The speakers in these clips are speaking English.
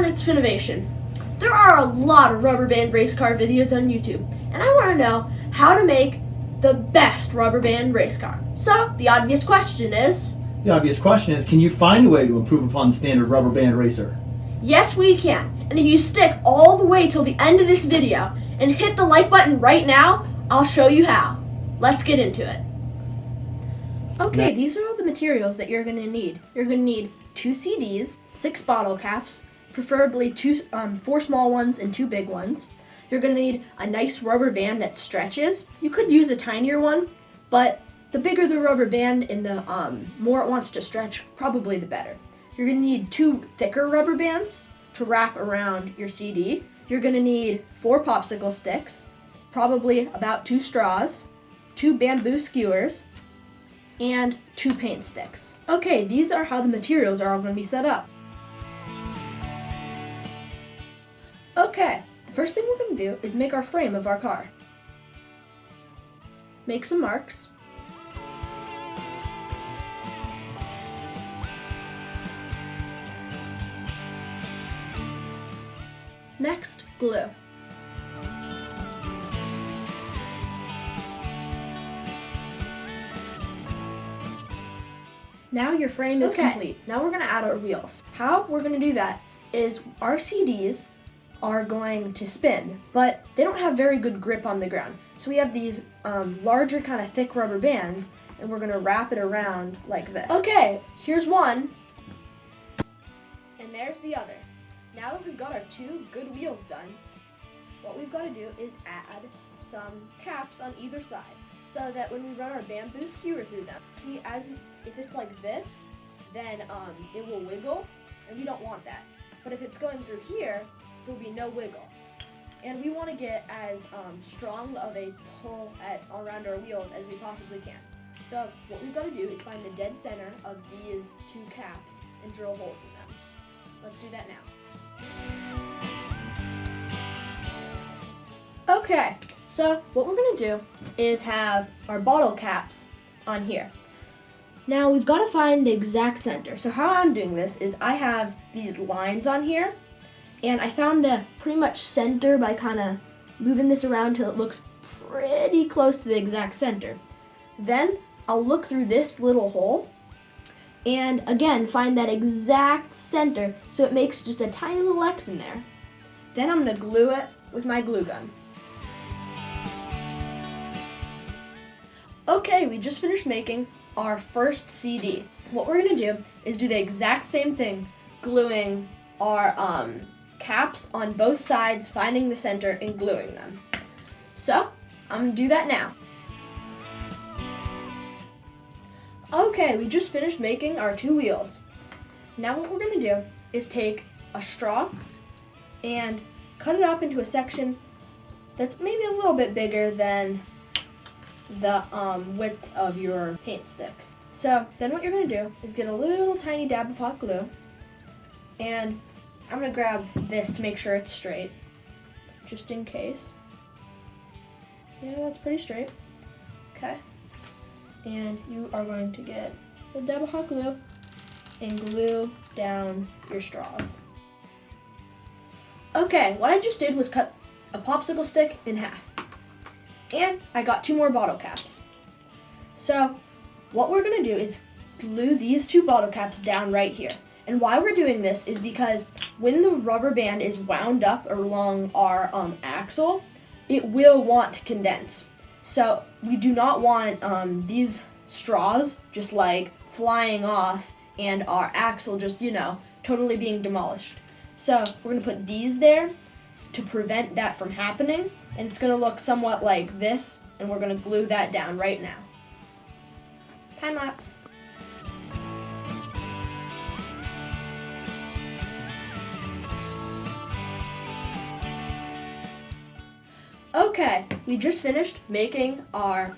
it's Finnovation. There are a lot of rubber band race car videos on YouTube, and I want to know how to make the best rubber band race car. So, the obvious question is... can you find a way to improve upon the standard rubber band racer? Yes, we can. And if you stick all the way till the end of this video and hit the like button right now, I'll show you how. Let's get into it. Okay, these are all the materials that you're going to need. You're going to need 2 CDs, 6 bottle caps, preferably 4 small ones and 2 big ones. You're going to need a nice rubber band that stretches. You could use a tinier one, but the bigger the rubber band and the more it wants to stretch, probably the better. You're going to need 2 thicker rubber bands to wrap around your CD. You're going to need 4 popsicle sticks, probably about 2 straws, 2 bamboo skewers, and 2 paint sticks. Okay, these are how the materials are all going to be set up. Okay, the first thing we're going to do is make our frame of our car. Make some marks. Next, glue. Now your frame is complete. Now we're going to add our wheels. How we're going to do that is our CDs are going to spin, but they don't have very good grip on the ground. So we have these larger kind of thick rubber bands, and we're going to wrap it around like this. Okay, here's one, and there's the other. Now that we've got our 2 good wheels done, what we've got to do is add some caps on either side so that when we run our bamboo skewer through them, see, if it's like this, then it will wiggle, and we don't want that. But if it's going through here, there'll be no wiggle. And we want to get as strong of a pull around our wheels as we possibly can. So what we've got to do is find the dead center of these 2 caps and drill holes in them. Let's do that now. Okay, so what we're going to do is have our bottle caps on here. Now we've got to find the exact center. So how I'm doing this is I have these lines on here, and I found the pretty much center by kind of moving this around till it looks pretty close to the exact center. Then I'll look through this little hole and again find that exact center so it makes just a tiny little X in there. Then I'm going to glue it with my glue gun. Okay, we just finished making our first CD. What we're going to do is do the exact same thing, gluing our caps on both sides, finding the center, and gluing them. So, I'm going to do that now. Okay, we just finished making our 2 wheels. Now what we're going to do is take a straw and cut it up into a section that's maybe a little bit bigger than the width of your paint sticks. So then what you're going to do is get a little tiny dab of hot glue, and I'm going to grab this to make sure it's straight, just in case. Yeah, that's pretty straight. Okay. And you are going to get a dab of hot glue and glue down your straws. Okay, what I just did was cut a popsicle stick in half. And I got 2 more bottle caps. So what we're going to do is glue these 2 bottle caps down right here. And why we're doing this is because when the rubber band is wound up along our axle, it will want to condense. So we do not want these straws just like flying off and our axle just, totally being demolished. So we're going to put these there to prevent that from happening. And it's going to look somewhat like this, and we're going to glue that down right now. Time lapse. Okay, we just finished making our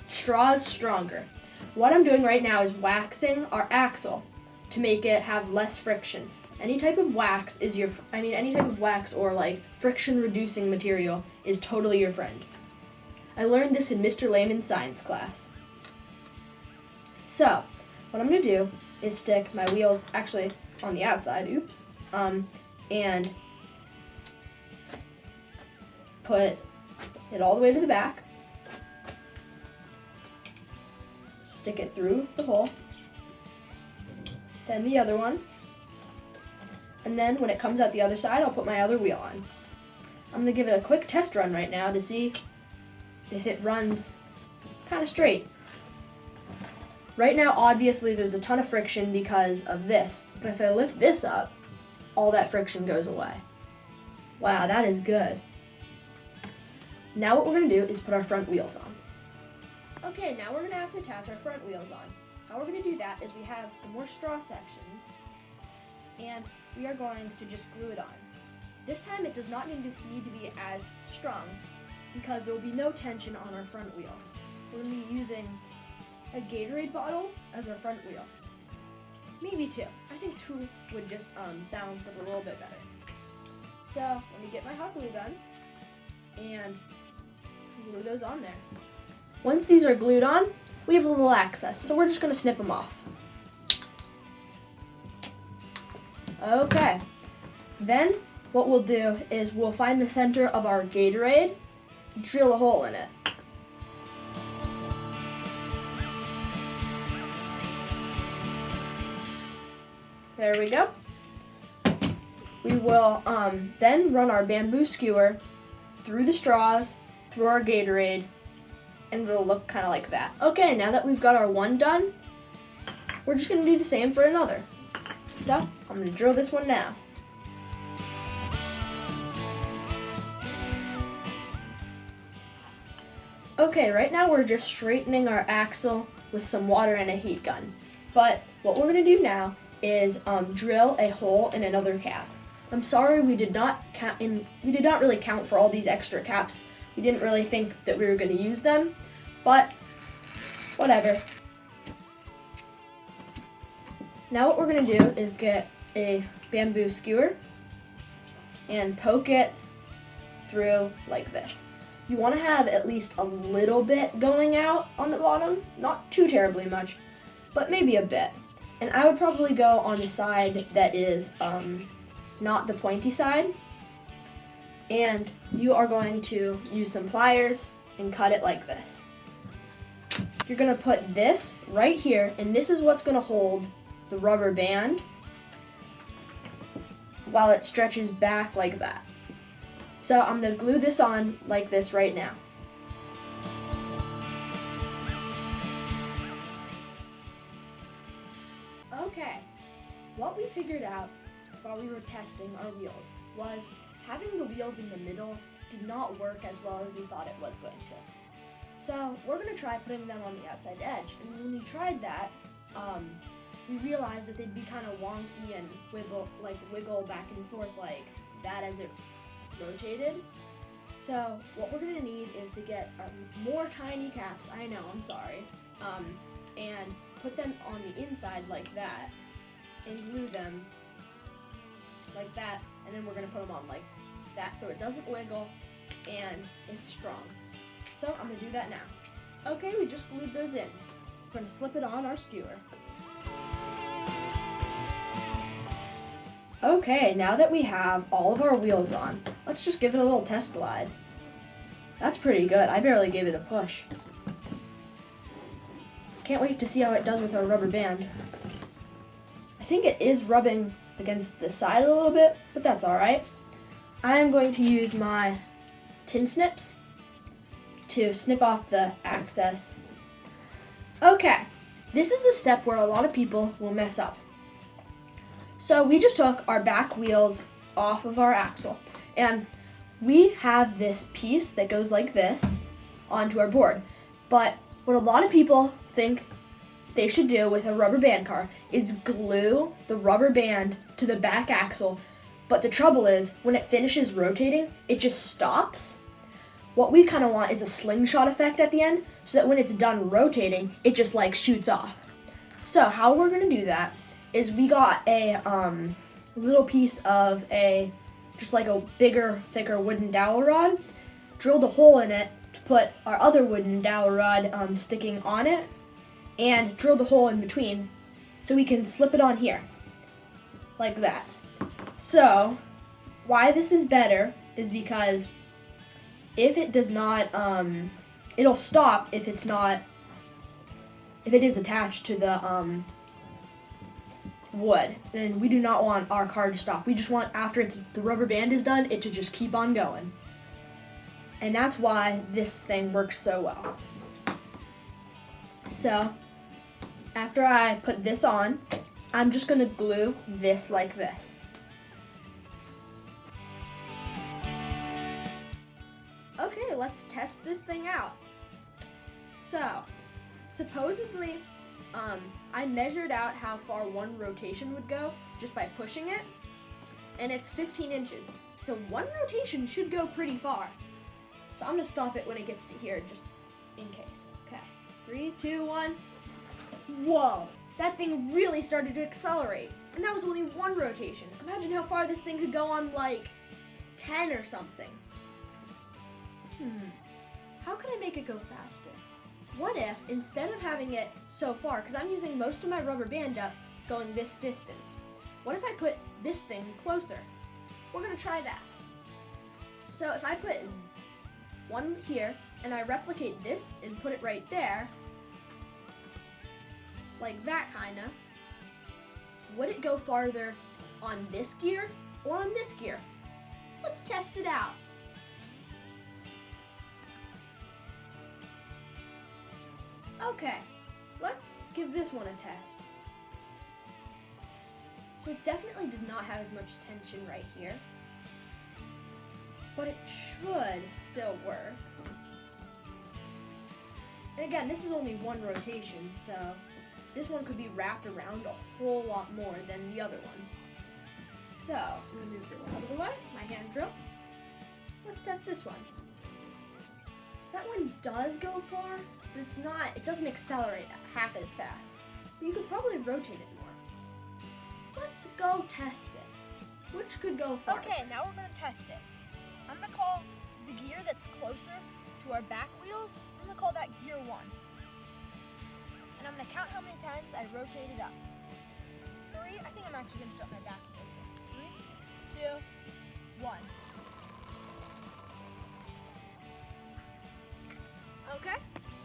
straws stronger. What I'm doing right now is waxing our axle to make it have less friction. Any type of wax or like friction reducing material is totally your friend. I learned this in Mr. Lehman's science class. So, what I'm going to do is stick my wheels, actually on the outside, and put it all the way to the back. Stick it through the hole. Then the other one. And then when it comes out the other side, I'll put my other wheel on. I'm gonna give it a quick test run right now to see if it runs kind of straight. Right now, obviously, there's a ton of friction because of this. But if I lift this up, all that friction goes away. Wow, that is good. Now what we're gonna do is put our front wheels on. Okay, now we're gonna have to attach our front wheels on. How we're gonna do that is we have some more straw sections, and we are going to just glue it on. This time it does not need to be as strong because there will be no tension on our front wheels. We're gonna be using a Gatorade bottle as our front wheel. Maybe 2. I think 2 would just balance it a little bit better. So let me get my hot glue gun and glue those on there. Once these are glued on, we have a little access, so we're just gonna snip them off. Okay, then what we'll do is we'll find the center of our Gatorade, drill a hole in it. There we go. We will then run our bamboo skewer through the straws, through our Gatorade, and it'll look kind of like that. Okay, now that we've got our one done, we're just gonna do the same for another. So, I'm gonna drill this one now. Okay, right now we're just straightening our axle with some water and a heat gun. But what we're gonna do now is drill a hole in another cap. I'm sorry we did not really count for all these extra caps. We didn't really think that we were going to use them, but whatever. Now what we're going to do is get a bamboo skewer and poke it through like this. You want to have at least a little bit going out on the bottom, not too terribly much, but maybe a bit. And I would probably go on the side that is not the pointy side. And you are going to use some pliers and cut it like this. You're going to put this right here, and this is what's going to hold the rubber band while it stretches back like that. So I'm going to glue this on like this right now. Okay, what we figured out while we were testing our wheels was having the wheels in the middle did not work as well as we thought it was going to. So we're going to try putting them on the outside edge. And when we tried that, we realized that they'd be kind of wonky and wiggle back and forth like that as it rotated. So what we're going to need is to get more tiny caps, I know, I'm sorry, and put them on the inside like that and glue them like that, and then we're going to put them on like that so it doesn't wiggle and it's strong. So I'm going to do that now. Okay, we just glued those in. We're going to slip it on our skewer. Okay, now that we have all of our wheels on, let's just give it a little test glide. That's pretty good. I barely gave it a push. Can't wait to see how it does with our rubber band. I think it is rubbing against the side a little bit, but that's alright. I'm going to use my tin snips to snip off the access. Okay, this is the step where a lot of people will mess up. So we just took our back wheels off of our axle, and we have this piece that goes like this onto our board. But what a lot of people think they should do with a rubber band car is glue the rubber band to the back axle. But the trouble is, when it finishes rotating, it just stops. What we kind of want is a slingshot effect at the end, so that when it's done rotating, it just like shoots off. So how we're gonna do that is we got a little piece of just like a bigger, thicker wooden dowel rod, drilled a hole in it to put our other wooden dowel rod sticking on it, and drilled a hole in between so we can slip it on here, like that. So why this is better is because if it does not, it'll stop if it is attached to the wood. And we do not want our car to stop. We just want, after the rubber band is done, it to just keep on going. And that's why this thing works so well. So, after I put this on, I'm just gonna glue this like this. Okay, let's test this thing out. So, supposedly, I measured out how far one rotation would go just by pushing it, and it's 15 inches. So one rotation should go pretty far. So I'm gonna stop it when it gets to here, just in case. Okay, 3, 2, 1. Whoa, that thing really started to accelerate. And that was only one rotation. Imagine how far this thing could go on like 10 or something. How can I make it go faster? What if, instead of having it so far, because I'm using most of my rubber band up going this distance, what if I put this thing closer? We're gonna try that. So if I put one here, and I replicate this and put it right there, like that kinda, would it go farther on this gear or on this gear? Let's test it out. Okay, let's give this one a test. So it definitely does not have as much tension right here, but it should still work. And again, this is only one rotation, so this one could be wrapped around a whole lot more than the other one. So, I'm gonna move this out of the way, my hand drill. Let's test this one. So that one does go far, but it doesn't accelerate half as fast. But you could probably rotate it more. Let's go test it. Which could go farther? Okay, now we're gonna test it. I'm gonna call the gear that's closer to our back wheels, I'm gonna call that gear 1. And I'm gonna count how many times I rotate it up. 3, I think I'm actually gonna start my back wheels. 3, 2, 1. Okay,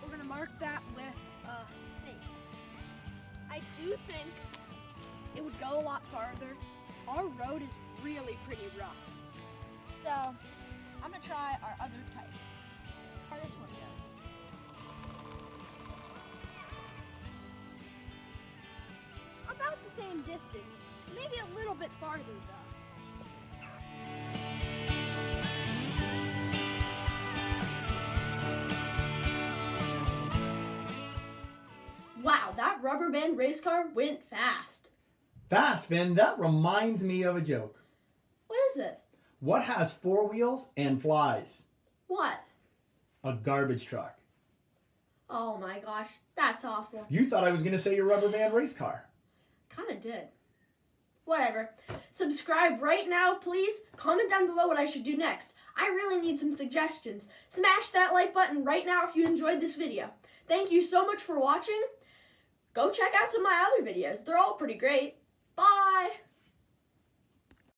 we're gonna mark that with a snake. I do think it would go a lot farther. Our road is really pretty rough. So, I'm gonna try our other type. How this one goes. About the same distance, maybe a little bit farther though. Wow, that rubber band race car went fast. Fast, Finn. That reminds me of a joke. What is it? What has 4 wheels and flies? What? A garbage truck. Oh my gosh, that's awful. You thought I was going to say your rubber band race car. Kinda did. Whatever. Subscribe right now, please. Comment down below what I should do next. I really need some suggestions. Smash that like button right now if you enjoyed this video. Thank you so much for watching. Go check out some of my other videos. They're all pretty great. Bye!